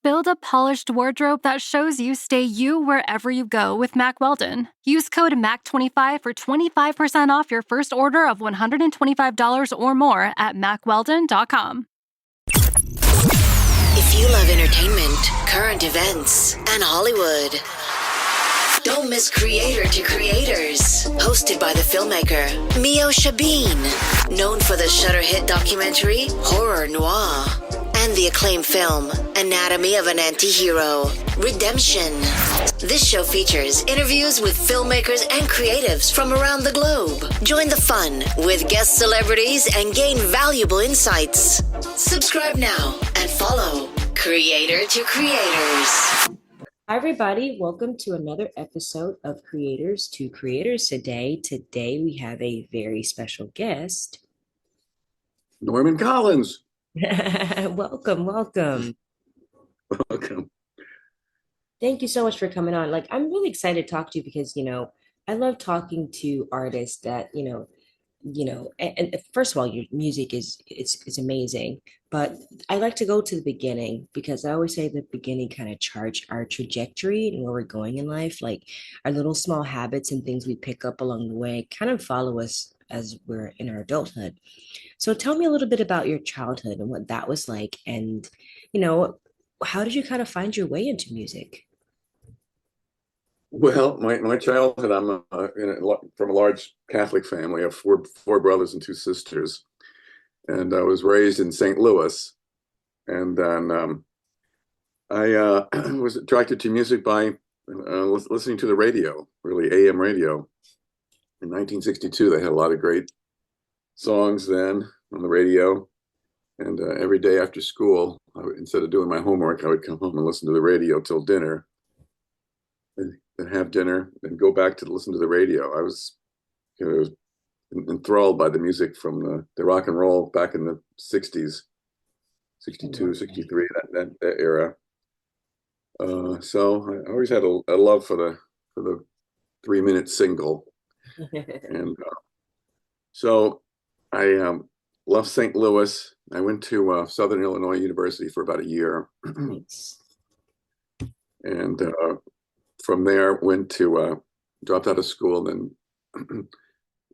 Build a polished wardrobe that shows you stay you wherever you go with Mack Weldon. Use code MAC25 for 25% off your first order of $125 or more at MackWeldon.com. If you love entertainment, current events, and Hollywood, don't miss Creator to Creators, hosted by the filmmaker Meosha, known for the Shudder hit documentary Horror Noir and the acclaimed film Anatomy of an Anti-Hero, Redemption. This show features interviews with filmmakers and creatives from around the globe. Join the fun with guest celebrities and gain valuable insights. Subscribe now and follow Creator to Creators. Hi, everybody. Welcome to another episode of Creators to Creators Today we have a very special guest. Norman Collins. Welcome. Welcome. Thank you so much for coming on. I'm really excited to talk to you because, I love talking to artists that, and first of all, your music is amazing, but I like to go to the beginning because I always say the beginning kind of charts our trajectory and where we're going in life. Like our little small habits and things we pick up along the way kind of follow us as we're in our adulthood. So tell me a little bit about your childhood and what that was like, and how did you kind of find your way into music? Well, my childhood, I'm from a large Catholic family of four brothers and two sisters, and I was raised in St. Louis. And then I was attracted to music by listening to the radio, really AM radio. In 1962, they had a lot of great songs then on the radio. And every day after school, instead of doing my homework, I would come home and listen to the radio till dinner. And have dinner and go back to listen to the radio. I was enthralled by the music from the rock and roll back in the 60s, 62, 63, that era. So I always had a love for the 3-minute single. And so I left St. Louis. I went to Southern Illinois University for about a year. And from there, went to dropped out of school, then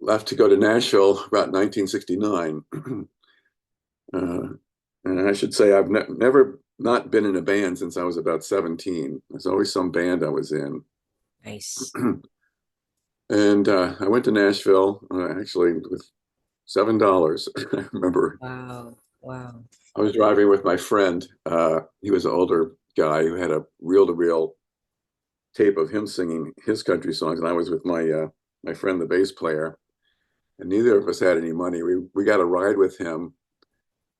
left to go to Nashville about 1969. And I should say I've never not been in a band since I was about 17. There's always some band I was in. Nice. And I went to Nashville actually with $7. I remember. Wow. I was driving with my friend. He was an older guy who had a reel-to-reel tape of him singing his country songs, and I was with my friend, the bass player, and neither of us had any money. We got a ride with him,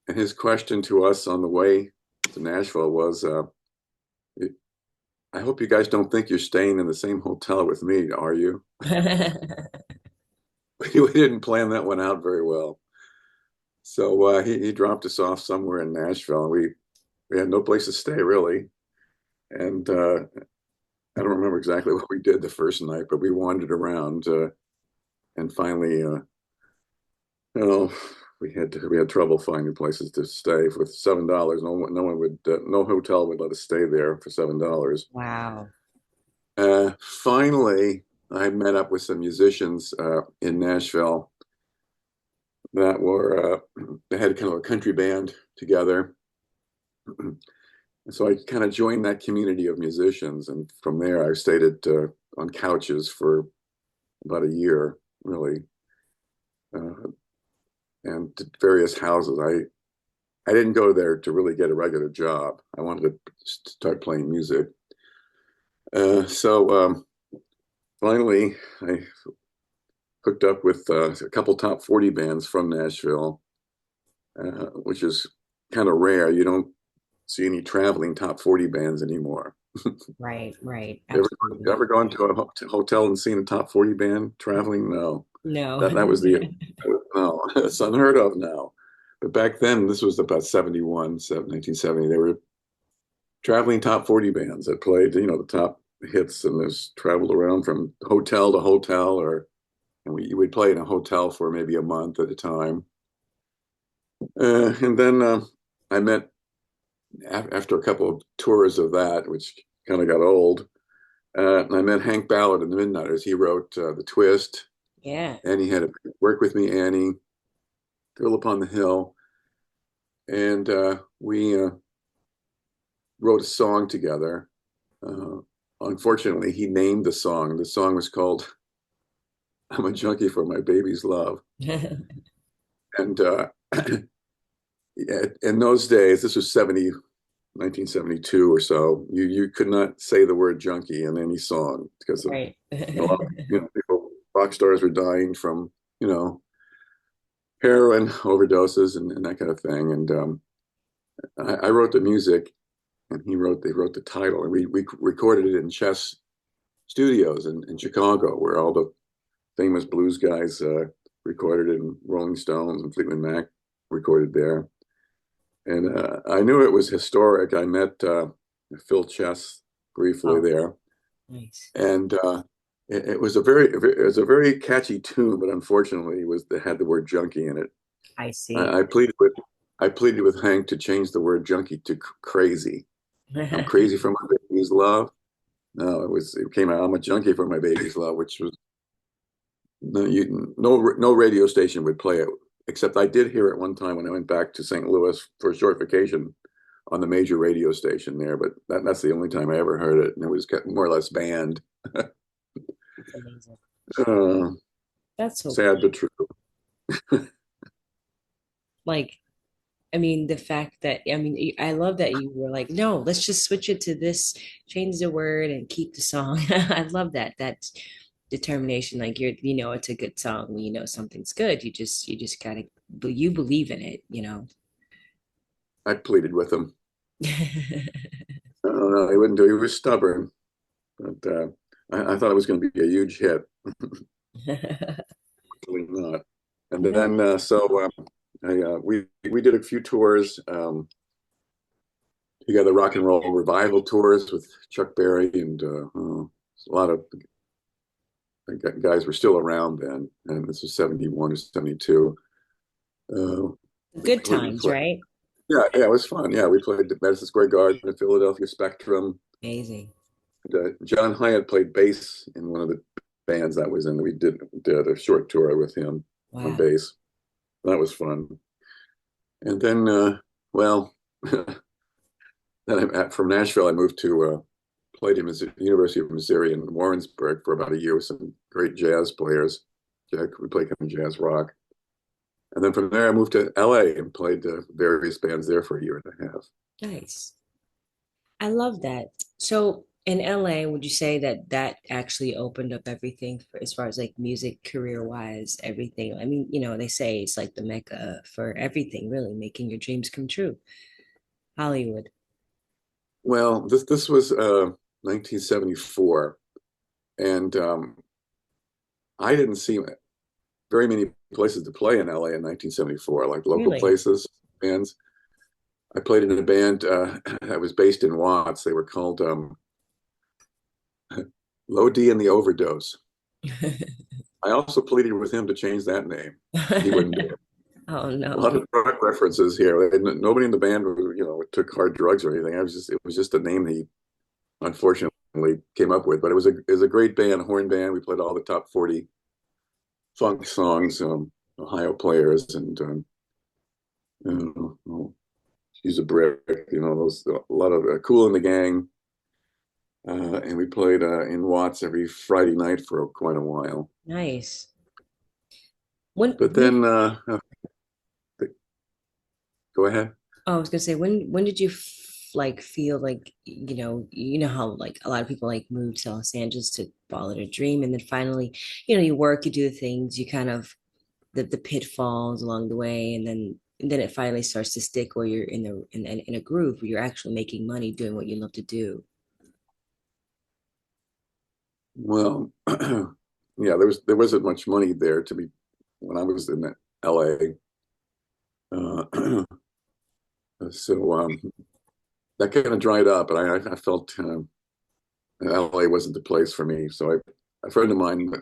and his question to us on the way to Nashville was, "I hope you guys don't think you're staying in the same hotel with me, are you?" We didn't plan that one out very well, so he dropped us off somewhere in Nashville. We had no place to stay really, and I don't remember exactly what we did the first night, but we wandered around, and finally, we had trouble finding places to stay for $7. No hotel would let us stay there for $7. Wow. Finally, I met up with some musicians in Nashville that they had kind of a country band together. And so I kind of joined that community of musicians, and from there I stayed on couches for about a year, really, and to various houses. I didn't go there to really get a regular job. I wanted to start playing music. So finally, I hooked up with a couple top 40 bands from Nashville, which is kind of rare. You don't see any traveling top 40 bands anymore. Right. Ever gone to a hotel and seen a top 40 band traveling? No. That was no, it's unheard of now. But back then, this was about 1970, they were traveling top 40 bands that played, the top hits, and there's traveled around from hotel to hotel, and you would play in a hotel for maybe a month at a time. And then I met after a couple of tours of that, which kind of got old, and I met Hank Ballard and the Midnighters. He wrote The Twist, Yeah. and he had Work With Me, Annie, Girl Upon the Hill, and we wrote a song together. Unfortunately, he named the song. The song was called "I'm a Junkie for My Baby's Love," and in those days, this was 1972 or so, you could not say the word junkie in any song because of, Right. people, rock stars were dying from, heroin overdoses and that kind of thing. And I wrote the music and they wrote the title, and we recorded it in Chess Studios in Chicago, where all the famous blues guys recorded it, and Rolling Stones and Fleetwood Mac recorded there. And I knew it was historic. I met Phil Chess briefly there, Nice. and it was a very catchy tune, but unfortunately, it had the word junkie in it. I see. I pleaded with Hank to change the word junkie to crazy. I'm crazy for my baby's love. No, it came out. I'm a junkie for my baby's love, which was no radio station would play it. Except I did hear it one time when I went back to St. Louis for a short vacation on the major radio station there, but that's the only time I ever heard it, and it was more or less banned. That's amazing. That's so sad cool. but true. Like, I mean, the fact that, I mean, I love that you were like, no, let's just switch it to this, change the word and keep the song. I love that. That's determination. Like it's a good song when you know something's good. You just gotta, but you believe in it. I pleaded with him. No, he wouldn't do it. He was stubborn, but I thought it was going to be a huge hit. Actually not. And then we did a few tours together, rock and roll revival tours with Chuck Berry, and a lot of guys were still around then, and this was 71 or 72. Good times, right? Yeah, it was fun. Yeah, we played at Madison Square Garden, the Philadelphia Spectrum. Amazing. And, John Hyatt played bass in one of the bands I was in. We did a short tour with him on bass. That was fun. And then, from Nashville, I moved to played at the University of Missouri in Warrensburg for about a year with some great jazz players. We played kind of jazz rock. And then from there, I moved to LA and played various bands there for a year and a half. Nice. I love that. So in LA, would you say that actually opened up everything for as far as like music career wise, everything? I mean, they say it's like the mecca for everything, really, making your dreams come true. Hollywood. Well, this was 1974, and I didn't see very many places to play in LA in 1974, like local Really? places, bands. I played in a band that was based in Watts. They were called Low D and the Overdose. I also pleaded with him to change that name. He wouldn't do it. Oh A no. lot of drug references here. Nobody in the band, took hard drugs or anything. It was just a name he unfortunately came up with. But it was a great band, a horn band. We played all the top 40 funk songs, Ohio players, and She's a Brick. Those a lot of Cool in the Gang. And we played in Watts every Friday night for quite a while. Nice. But then, go ahead. I was gonna say, when did you like feel like how like a lot of people like move to Los Angeles to follow their dream, and then finally, you work, you do the things, you kind of the pitfalls along the way, and then it finally starts to stick where you're in a groove where you're actually making money doing what you love to do. Well, yeah, there wasn't much money there to be when I was in LA. So that kind of dried up, and I felt LA wasn't the place for me. So a friend of mine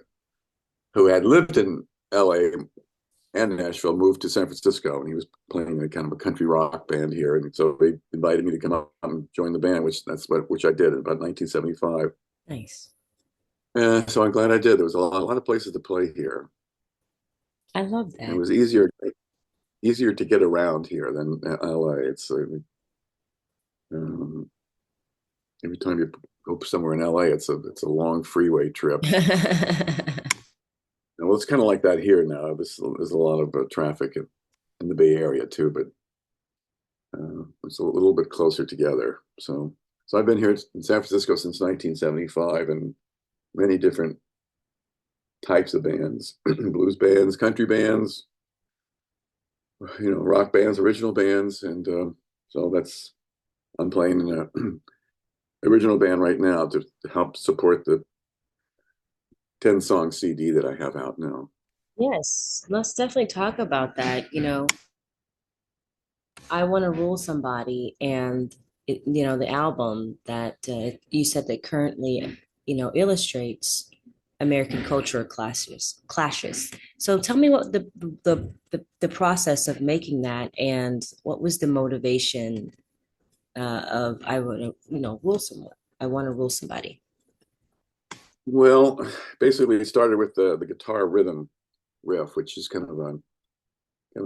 who had lived in LA and Nashville, moved to San Francisco, and he was playing a kind of a country rock band here, and so they invited me to come up and join the band, which I did in about 1975. Nice. So I'm glad I did. There was a lot of places to play here. I love And it that. was easier to get around here than LA. It's um, every time you go somewhere in LA, it's a long freeway trip. Well, it's kind of like that here now. There's a lot of traffic in the Bay Area too, but it's a little bit closer together. So I've been here in San Francisco since 1975, and many different types of bands, blues bands, country bands, rock bands, original bands, and so I'm playing in a original band right now to help support the 10-song CD that I have out now. Yes, let's definitely talk about that. I Want to Rule Somebody, and the album that you said that currently, illustrates American cultural clashes. So tell me what the process of making that, and what was the motivation of I want to, rule someone. I want to rule somebody. Well, basically, it started with the guitar rhythm riff, which is kind of a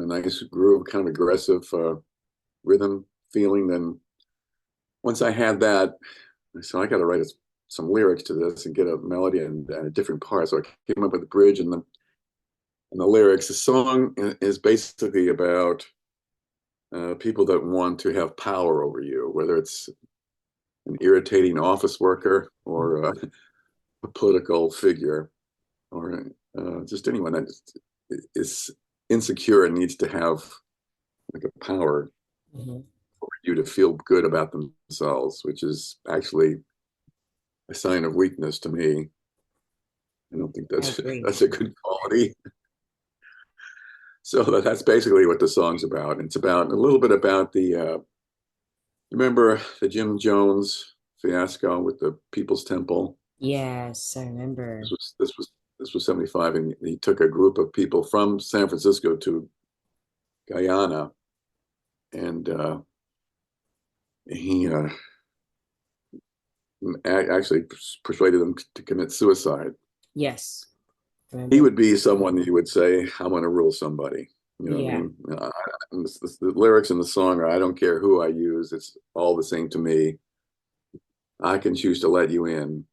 nice groove, kind of aggressive rhythm feeling. Then once I had that, so I got to write some lyrics to this and get a melody and a different part. So I came up with the bridge and the lyrics. The song is basically about people that want to have power over you, whether it's an irritating office worker or a political figure, or just anyone that is insecure and needs to have like a power Mhm. for you to feel good about themselves, which is actually a sign of weakness to me. I don't think I that's agree. that's a good quality. So that's basically what the song's about. It's about a little bit about the remember the Jim Jones fiasco with the People's Temple. Yes, I remember. This was 75, and he took a group of people from San Francisco to Guyana, and he actually persuaded them to commit suicide. Yes, He remember. would be someone that you would say, "I'm going to rule somebody." You know what I Yeah, mean? The lyrics in the song are, "I don't care who I use; it's all the same to me. I can choose to let you in."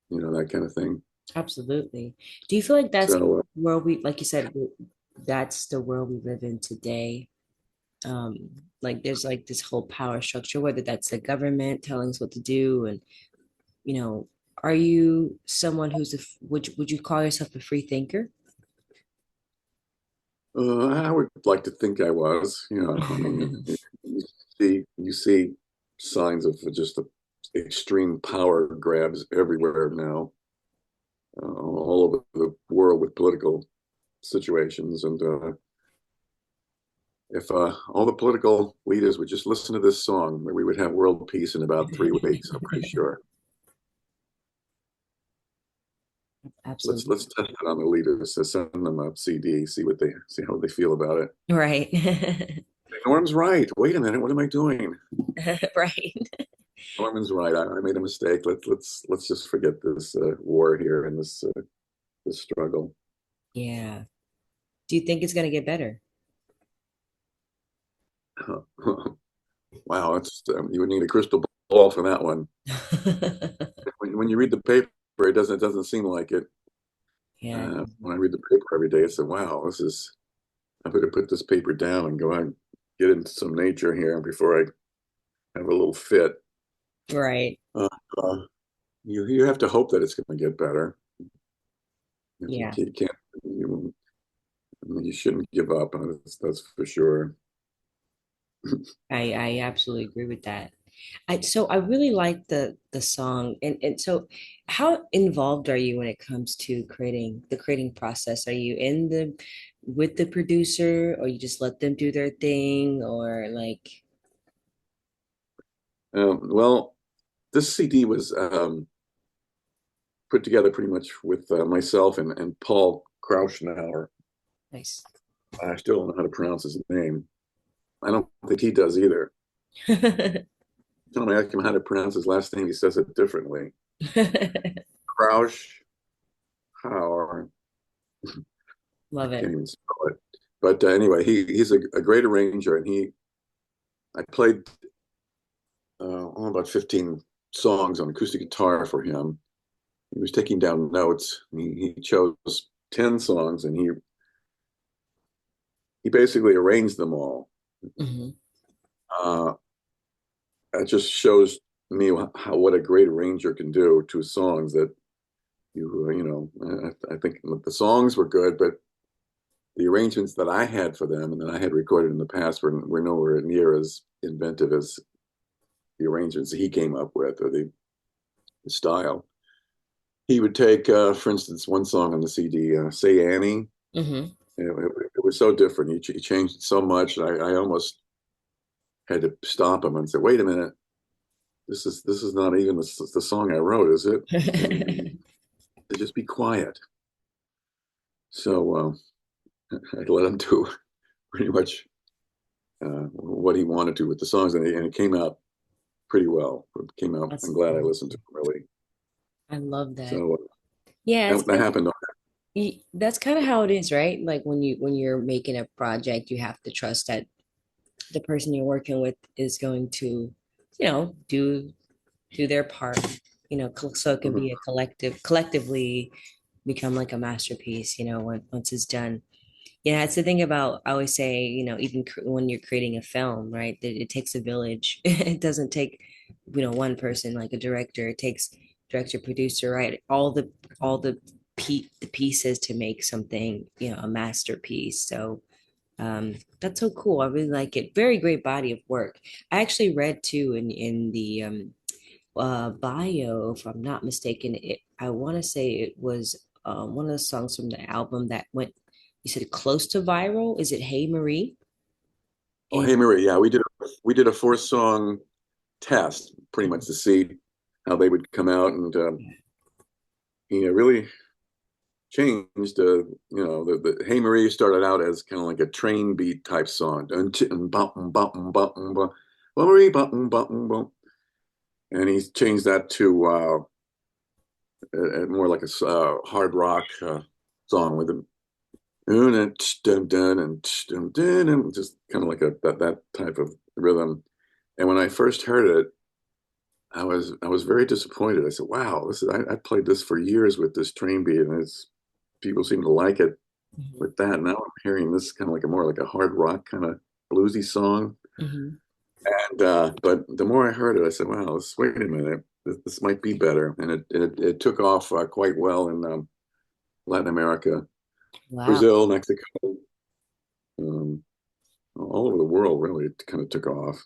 That kind of thing. absolutely. Do you feel like that's So world we, like you said, that's the world we live in today? Like there's like this whole power structure, whether that's the government telling us what to do, and you know, are you someone who's would you call yourself a free thinker? I would like to think I was. I mean, you see signs of just the extreme power grabs everywhere now, all over the world with political situations. And if all the political leaders would just listen to this song, we would have world peace in about 3 weeks. I'm pretty sure. Absolutely. Let's test it on the leaders. So send them a CD, see how they feel about it. Right. Norm's right. Wait a minute. What am I doing? Right. Norman's right. I made a mistake. Let's just forget this war here and this struggle. Yeah. Do you think it's gonna get better? Wow, you would need a crystal ball for that one. When you read the paper, it doesn't seem like it. Yeah. When I read the paper every day, I say, "Wow, I better put this paper down and go out and get into some nature here before I have a little fit." Right. Uh, uh, you have to hope that it's going to get better. Yeah. You can't. You shouldn't give up. That's for sure. I absolutely agree with that. So I really like the song, and so how involved are you when it comes to creating process? Are you in the with the producer, or you just let them do their thing, or like Well, this CD was put together pretty much with myself and Paul Krausnauer. nice. I still don't know how to pronounce his name. I don't think he does either. Tell me, I ask him how to pronounce his last name. He says it differently. Crouch, how? I Love it. can't even spell it. But anyway, he's a great arranger, and I played about 15 songs on acoustic guitar for him. He was taking down notes. He chose 10 songs, and he basically arranged them all. Hmm. Uh, it just shows me what a great arranger can do to songs that I think the songs were good, but the arrangements that I had for them and that I had recorded in the past were nowhere near as inventive as the arrangements that he came up with, or the style. He would take, for instance, one song on the CD, "Say Annie." Hmm. It was so different. He changed it so much. I almost had to stop him and say, "Wait a minute, this is not even the song I wrote, is it?" To just be quiet. So I let him do pretty much what he wanted to with the songs, and it came out pretty well. It came out. That's I'm glad I listened to awesome. him really. I love that. So Yeah, it's that happened. that's kind of how it is, right? Like when you're making a project, you have to trust that the person you're working with is going to, do their part, so it can Mhm. be a collectively become like a masterpiece, once it's done. Yeah, it's the thing about, I always say, even when you're creating a film, right, that it takes a village. It doesn't take, one person like a director. It takes director, producer, right? All the pieces to make something, a masterpiece. So that's so cool. I really like it. Very great body of work. I actually read too in the bio, if I'm not mistaken, I want to say it was one of the songs from the album that went, you said close to viral. Is it Hey Marie? Oh, And hey Marie, yeah, we did a 4 song test, pretty much to see how they would come out, and really changed. The Hey Marie started out as kind of like a train beat type song, Marie, and he changed that to more like a hard rock song with a dun dun and dun dun and just kind of like that type of rhythm. And when I first heard it, I was very disappointed. I said, "Wow, I played this for years with this train beat, and people seem to like it Mhm, with that. Now I'm hearing this kind of like a more like a hard rock kind of bluesy song." mhm. And but the more I heard it, I said, "Wow, wait a minute, this might be better." And it took off quite well in Latin America, Wow. Brazil, Mexico, um, all over the world. Really, it kind of took off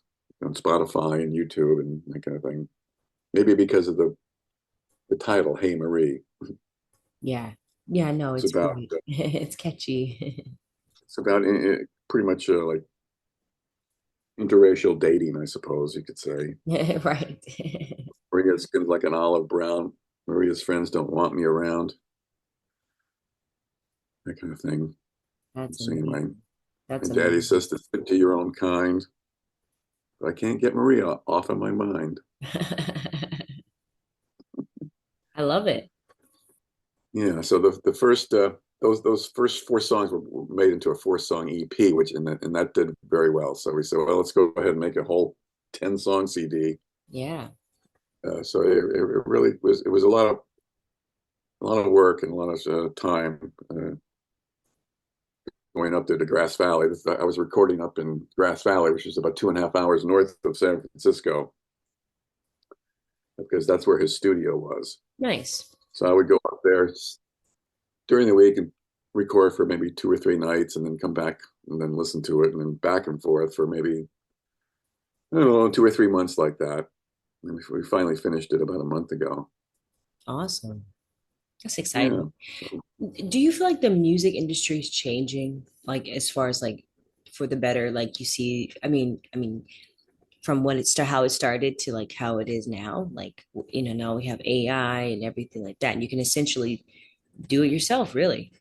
on Spotify and YouTube and that kind of thing. Maybe because of the title, "Hey Marie." Yeah. Yeah, no, It's it's about great. It's catchy. it's about pretty much like interracial dating, I suppose you could say. Right. Maria's skin's like an olive brown. Maria's friends don't want me around. That kind of thing. That's So anyway, amazing. That's and Daddy amazing. says to stick to your own kind. But I can't get Maria off of my mind. I love it. Yeah. So the first those first 4 songs were made into a 4 song EP, which and that did very well. So we said, well, let's go ahead and make a whole 10 song CD. Yeah. So it really was a lot of work and a lot of time going up there to Grass Valley. I was recording up in Grass Valley, which is about 2.5 hours north of San Francisco, because that's where his studio was. Nice. So I would go up there during the week and record for maybe 2 or 3 nights, and then come back and then listen to it, and then back and forth for maybe, I don't know, 2 or 3 months like that. And we finally finished it about a month ago. Awesome. That's Yeah. exciting. Do you feel like the music industry is changing, like as far as like for the better? Like you see, I mean, from when it's to how it started to like how it is now. Like, now we have AI and everything like that, and you can essentially do it yourself, really.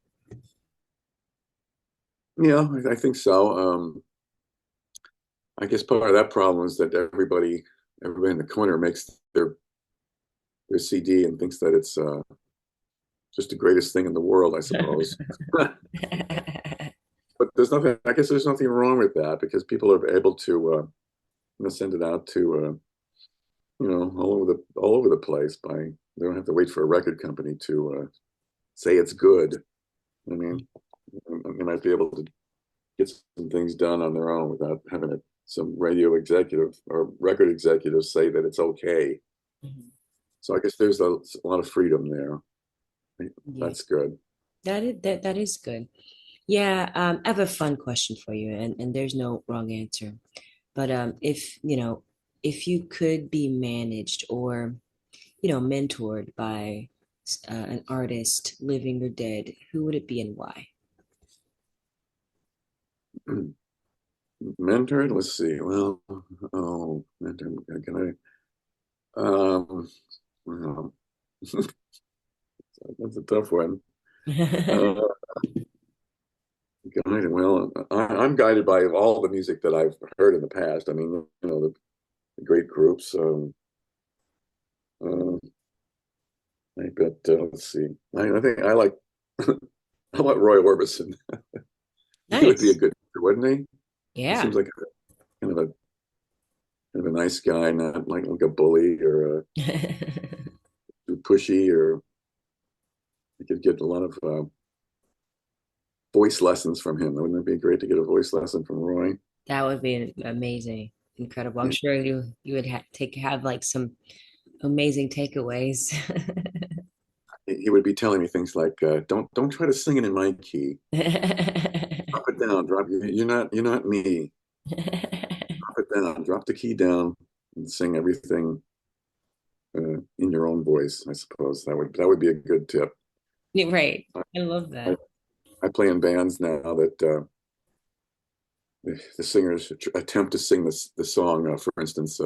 Yeah, I think so. I guess part of that problem is that everybody in the corner makes their CD and thinks that it's just the greatest thing in the world, I suppose. But there's nothing. I guess there's nothing wrong with that because people are able to send it out to all over the place by they don't have to wait for a record company to say it's good. I mean, they might be able to get some things done on their own without having some radio executive or record executive say that it's okay. Mhm. So I guess there's a lot of freedom there. Yeah, That's good. that is good. Yeah, I have a fun question for you, and there's no wrong answer. But if if you could be managed or mentored by an artist, living or dead, who would it be and why? Mentored, let's see. Well, oh, mentor, can I? Well, that's a tough one. Uh, guided, well, I'm guided by all the music that I've heard in the past. I mean, the great groups. Uh, I bet. Let's see. I think I like. How about Roy Orbison? He would be a Nice. good, wouldn't he? He Yeah. seems like kind of a nice guy, not like a bully or too pushy, or you could get a lot of voice lessons from him. Wouldn't it be great to get a voice lesson from Roy? That would be amazing, incredible. I'm Yeah. sure you would have like some amazing takeaways. He would be telling me things like, don't try to sing it in my key. Drop it down. You're not me. Drop it down. Drop the key down and sing everything in your own voice. I suppose that would be a good tip. Yeah, right. I, I love I, that. I play in bands now that the singers attempt to sing the song. For instance,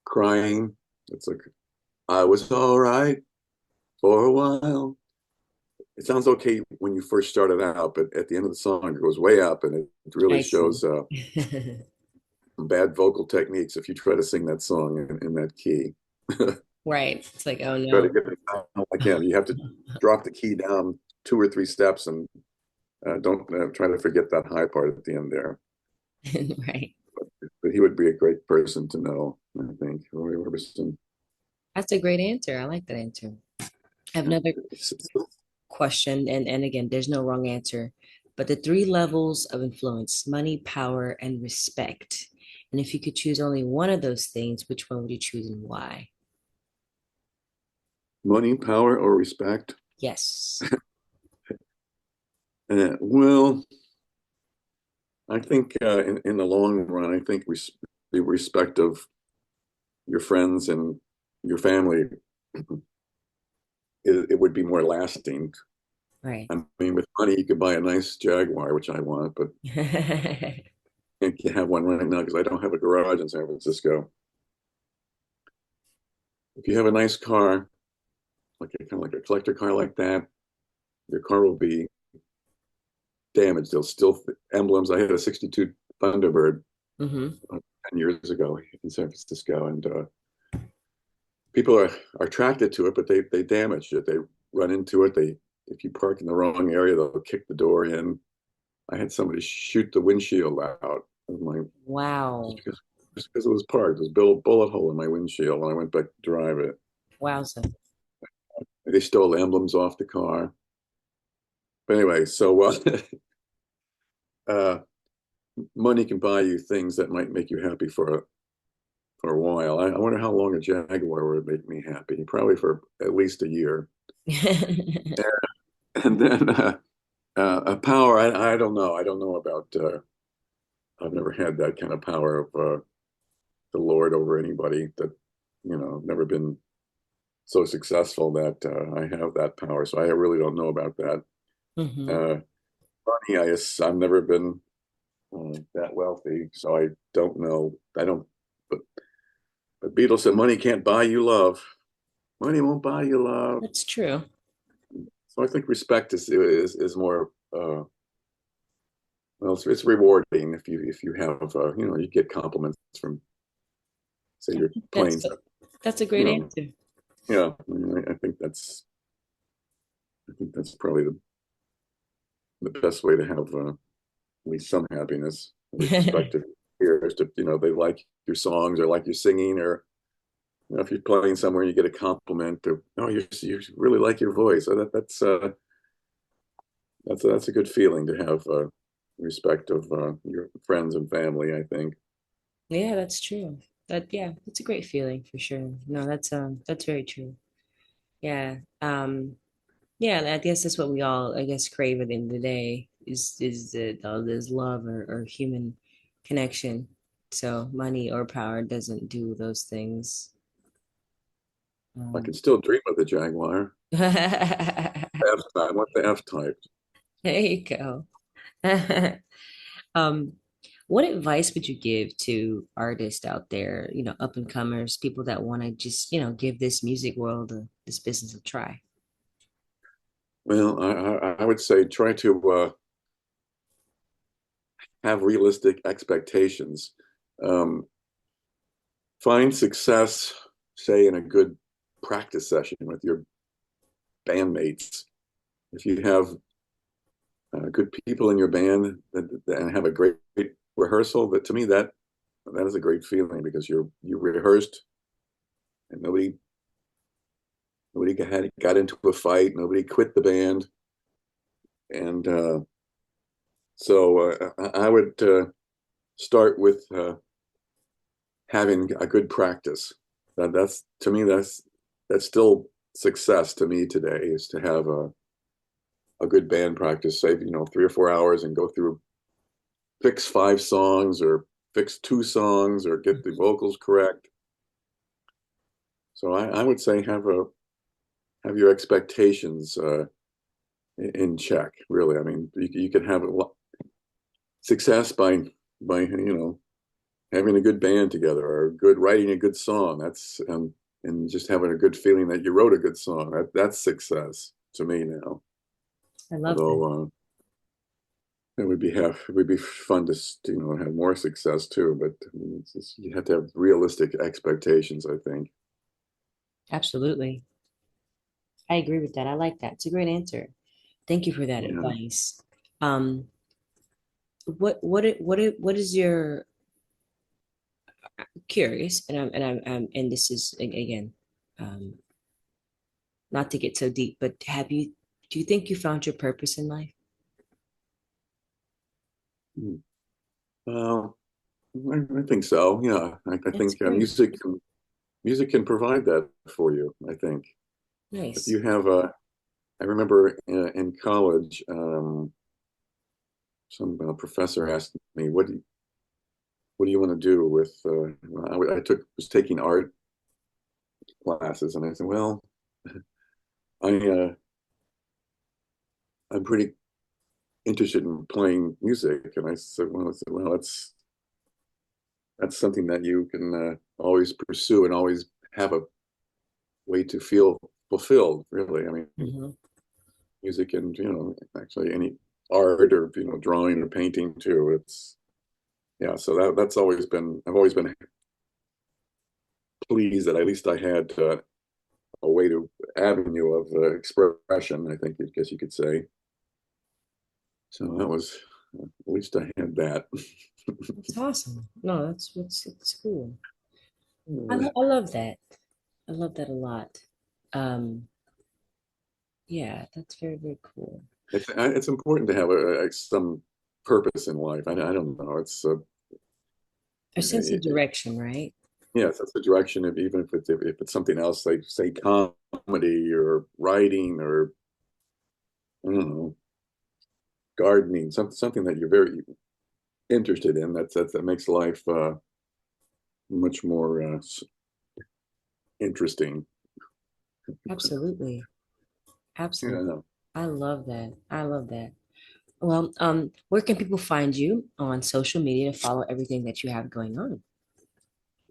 "Crying." It's like I was all right for a while. It sounds okay when you first started out, but at the end of the song, it goes way up, and it really I see. shows bad vocal techniques if you try to sing that song in that key. Right. It's like, oh Try to no. get it down again. You have to drop the key down 2 or 3 steps and don't try to forget that high part at the end there. Right. But he would be a great person to know, I think. Roy Orbison. That's a great answer. I like that answer. I have another question, and again, there's no wrong answer, but the three levels of influence: money, power, and respect. And if you could choose only one of those things, which one would you choose and why? Money, power, or respect? Yes. Well, I think in the long run, I think the respect of your friends and your family, it would be more lasting. Right. I mean, with money, you could buy a nice Jaguar, which I want, but I can't have one right now because I don't have a garage in San Francisco. If you have a nice car, like kind of like a collector car like that, your car will be damaged. There's still emblems. I had a '62 Thunderbird Hmm. 10 years ago in San Francisco, and people are attracted to it, but they damage it. They run into it. If you park in the wrong area, they'll kick the door in. I had somebody shoot the windshield out of my Wow. just because it was parked. There was a bullet hole in my windshield when I went back to drive it. Wowza. They stole emblems off the car. But anyway, so uh, money can buy you things that might make you happy for a while. I wonder how long a Jaguar would make me happy. Probably for at least a year. And then a power. I don't know. I don't know about. I've never had that kind of power of the Lord over anybody. That never been so successful that I have that power. So I really don't know about that. Hmm. Uh, Money, I've never been that wealthy, so I don't know. I don't. But Beatles said money can't buy you love. Money won't buy you love. That's true. So I think respect is more Well, it's rewarding if you have you get compliments from, say, I you're think playing, that's a you great know, answer. yeah. I mean, I think that's probably the best way to have at least some happiness with respect to peers. To they like your songs or like your singing, or if you're playing somewhere and you get a compliment, or you really like your voice. So that's a good feeling to have respect of your friends and family, I think. Yeah, that's true. Yeah, it's a great feeling for sure. No, that's very true. Yeah. Yeah, I guess that's what we all, I guess, crave at the end of the day is this love or human connection. So money or power doesn't do those things. I can Um, still dream of the Jaguar. there F type. I want the F type. you go. Um, what advice would you give to artists out there, up and comers, people that want to just, give this music world, this business a try? Well, I would say try to have realistic expectations. Um, find success, say, in a good practice session with your bandmates. If you have good people in your band and have a great rehearsal, that to me that is a great feeling because you rehearsed and nobody got into a fight, nobody quit the band, and so I would start with having a good practice. That's to me that's still success to me today is to have a good band practice, say 3 or 4 hours and go through fix 5 songs or fix 2 songs or get the vocals correct. So I would say have your expectations in check. Really, I mean you can have success by having a good band together or good writing a good song. That's and just having a good feeling that you wrote a good song. That's success to me now. I love that. Although it would be fun to have more success too, but you have to have realistic expectations, I think. Absolutely. I agree with that. I like that. It's a great answer. Thank you for that Yeah. advice. Um, what is your curious, and this is again, um, not to get so deep, but do you think you found your purpose in life? Hmm. Well, I think so. Yeah, I That's think great. music can provide that for you. I think if Nice. you have I remember in college, some professor asked me, what do you want to do with?" Was taking art classes, and I said, "Well, I I'm pretty interested in playing music." And I said, well, that's something that you can always pursue and always have a way to feel fulfilled. Really, I mean, Hmm. music and actually any art or drawing or painting too. It's yeah. So that's always been I've always been pleased that at least I had a way to avenue of expression. I think I guess you could say. So that was at least I had that. That's awesome. No, it's cool. I love that. I love that a lot. Um, yeah, that's very, very cool. It's important to have some purpose in life. I don't know. A sense of direction, right? Yes, that's the direction of even if it's something else, like say comedy or writing or I don't know, gardening, something that you're very interested in. That makes life much more interesting. Absolutely. Absolutely. Yeah. I love that. I love that. Well, where can people find you on social media to follow everything that you have going on?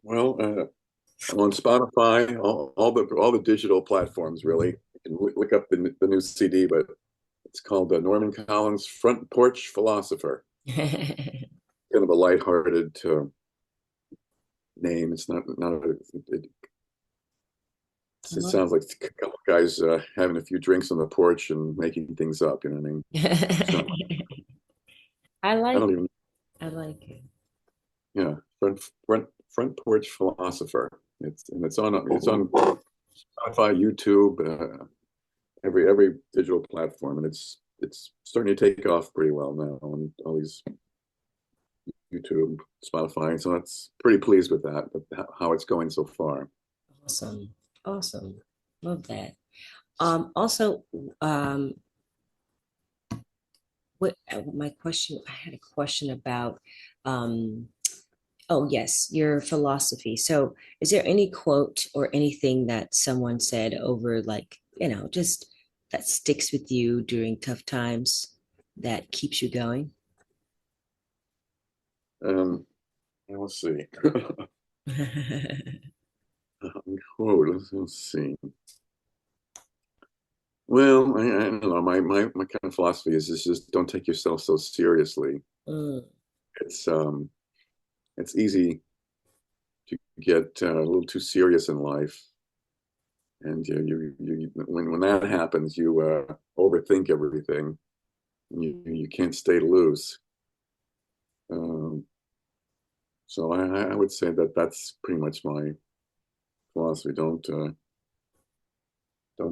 Well, I'm on Spotify, all the digital platforms. Really, you can look up the new CD, but it's called Norman Collins' Front Porch Philosopher. kind of a lighthearted name. It's not I it love sounds like a couple of guys having a few drinks on the porch and making things up. You know what I mean? It's not. I I like don't it. even. I like it. Yeah, front porch philosopher. It's on Spotify, YouTube, every digital platform, and it's starting to take off pretty well now on all these YouTube, Spotify. So that's pretty pleased with that, with how it's going so far. Awesome. Awesome. Love that. Also, um, my question, I had a question about, um, oh yes, your philosophy. So is there any quote or anything that someone said over like, just that sticks with you during tough times that keeps you going? Let's see. Quote. Let's see. Well, I don't know. My kind of philosophy is just don't take yourself so seriously. Mm, It's um it's easy to get a little too serious in life, and when that happens, you overthink everything. You can't stay loose. Um, so I would say that that's pretty much my philosophy. Don't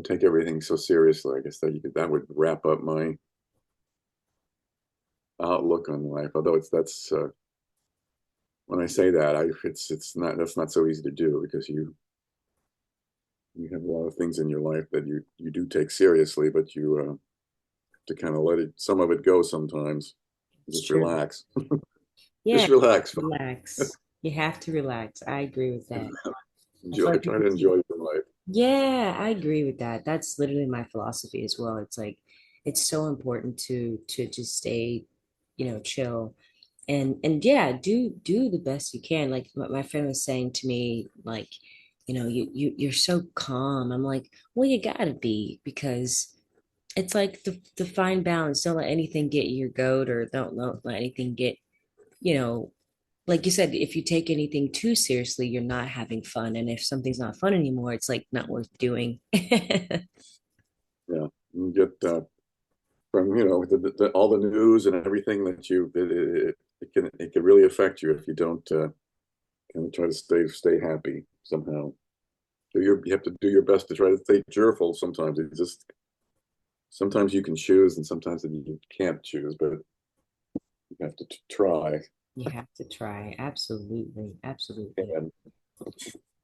take everything so seriously. I guess that would wrap up my outlook on life. Although that's when I say that, it's not that's not so easy to do because you have a lot of things in your life that you do take seriously, but you to kind of let some of it go sometimes. it's Just true. relax. Yeah, Just relax. relax. You have to relax. I agree with that. I feel Enjoy. like Try people to enjoy your life. Yeah, I agree with that. That's literally my philosophy as well. It's like it's so important to just stay, chill and yeah, do the best you can. Like my friend was saying to me, like, you're so calm. I'm like, well, you gotta be because it's like the fine balance. Don't let anything get your goat or don't let anything get, you know, like you said, if you take anything too seriously, you're not having fun. And if something's not fun anymore, it's like not worth doing. Yeah, you get from all the news and everything that it can really affect you if you don't kind of try to stay happy somehow. You have to do your best to try to stay cheerful. Sometimes you can choose, and sometimes you can't choose, but you have to try. You have to try. Absolutely. Absolutely. And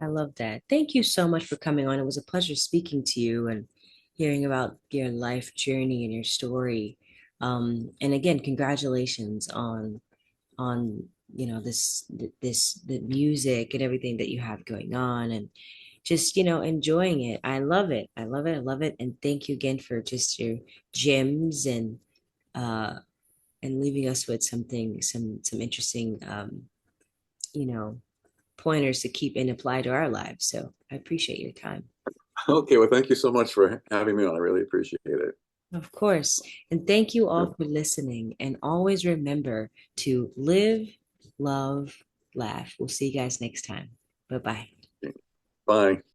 I love that. Thank you so much for coming on. It was a pleasure speaking to you and hearing about your life journey and your story. And again, congratulations on the music and everything that you have going on and just enjoying it. I love it. I love it. I love it. And thank you again for just your gems uh and leaving us with some interesting you know pointers to keep and apply to our lives. So I appreciate your time. okay, well, thank you so much for having me on. I really appreciate it. Of course. And thank you all for listening. And always remember to live, love, laugh. We'll see you guys next time. Bye bye. Bye.